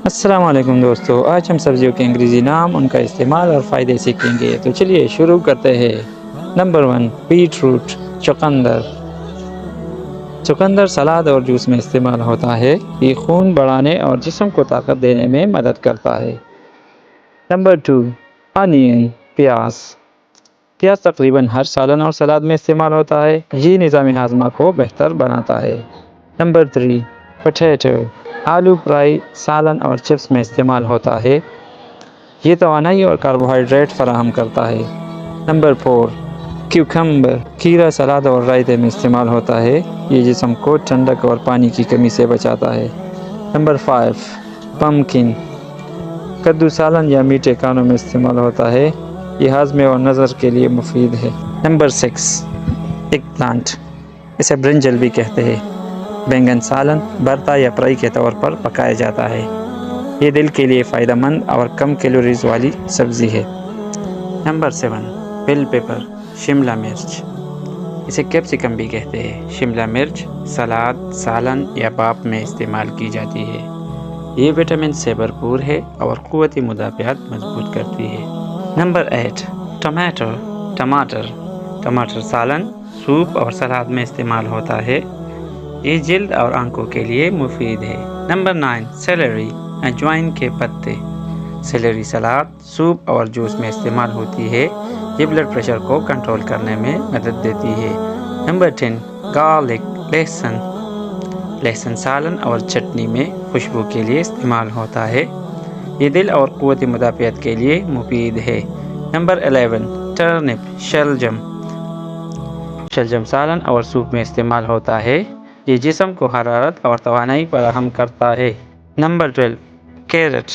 السلام علیکم دوستو، آج ہم سبزیوں کے انگریزی نام، ان کا استعمال اور فائدے سیکھیں گے۔ تو چلیے شروع کرتے ہیں۔ نمبر 1، بیٹ روٹ، چقندر۔ چقندر سلاد اور جوس میں استعمال ہوتا ہے۔ یہ خون بڑھانے اور جسم کو طاقت دینے میں مدد کرتا ہے۔ نمبر 2، انین، پیاز۔ پیاز تقریباً ہر سالن اور سلاد میں استعمال ہوتا ہے۔ یہ نظام ہاضمہ کو بہتر بناتا ہے۔ Number 3، potato. آلو فرائی، سالن اور چپس میں استعمال ہوتا ہے۔ یہ توانائی اور کاربوہائیڈریٹ فراہم کرتا ہے۔ Number 4، cucumber. کھیرا سلاد اور رائتے میں استعمال ہوتا ہے۔ یہ جسم کو ٹھنڈک اور پانی کی کمی سے بچاتا ہے۔ Number 5، pumpkin. کدو سالن یا میٹھے کھانوں میں استعمال ہوتا ہے۔ یہ ہاضمے اور نظر کے لیے مفید ہے۔ Number 6، egg plant. اسے برنجل بھی کہتے ہیں۔ بینگن سالن، بھرتا یا فرائی کے طور پر پکایا جاتا ہے۔ یہ دل کے لیے فائدہ مند اور کم کیلوریز والی سبزی ہے۔ نمبر 7، بیل پیپر، شملہ مرچ۔ اسے کیپسیکم بھی کہتے ہیں۔ شملہ مرچ سلاد، سالن یا پاپ میں استعمال کی جاتی ہے۔ یہ وٹامن سے بھرپور ہے اور قوت مدافعت مضبوط کرتی ہے۔ نمبر 8، ٹماٹر، ٹماٹر سالن، سوپ اور سلاد میں استعمال ہوتا ہے۔ یہ جلد اور آنکھوں کے لیے مفید ہے۔ نمبر 9، سیلری، اجوائن کے پتے۔ سیلری سلاد، سوپ اور جوس میں استعمال ہوتی ہے۔ یہ بلڈ پریشر کو کنٹرول کرنے میں مدد دیتی ہے۔ نمبر 10، گارلک، لہسن سالن اور چٹنی میں خوشبو کے لیے استعمال ہوتا ہے۔ یہ دل اور قوت مدافعت کے لیے مفید ہے۔ نمبر 11، ٹرنپ، شلجم سالن اور سوپ میں استعمال ہوتا ہے۔ یہ جسم کو حرارت اور توانائی فراہم کرتا ہے۔ نمبر 12، کیرٹ،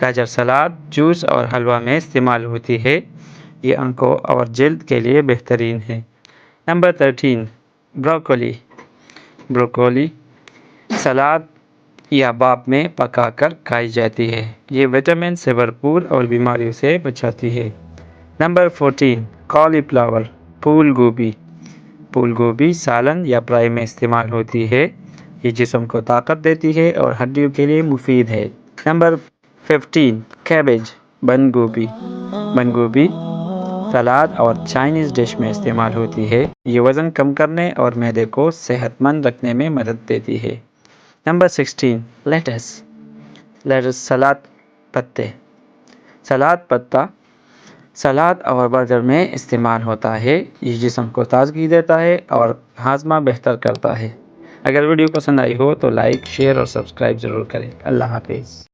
گاجر سلاد، جوس اور حلوہ میں استعمال ہوتی ہے۔ یہ آنکھوں اور جلد کے لیے بہترین ہے۔ نمبر 13، بروکولی سلاد یا بھاپ میں پکا کر کھائی جاتی ہے۔ یہ وٹامن سے بھرپور اور بیماریوں سے بچاتی ہے۔ نمبر 14، کالی فلاور، پھول گوبھی سالن یا فرائی میں استعمال ہوتی ہے۔ یہ جسم کو طاقت دیتی ہے اور ہڈیوں کے لیے مفید ہے۔ نمبر 15، کیبج، بند گوبھی سلاد اور چائنیز ڈش میں استعمال ہوتی ہے۔ یہ وزن کم کرنے اور معدے کو صحت مند رکھنے میں مدد دیتی ہے۔ نمبر 16، لیٹس، سلاد پتا سلاد اور برگر میں استعمال ہوتا ہے۔ یہ جسم کو تازگی دیتا ہے اور ہاضمہ بہتر کرتا ہے۔ اگر ویڈیو پسند آئی ہو تو لائک، شیئر اور سبسکرائب ضرور کریں۔ اللہ حافظ۔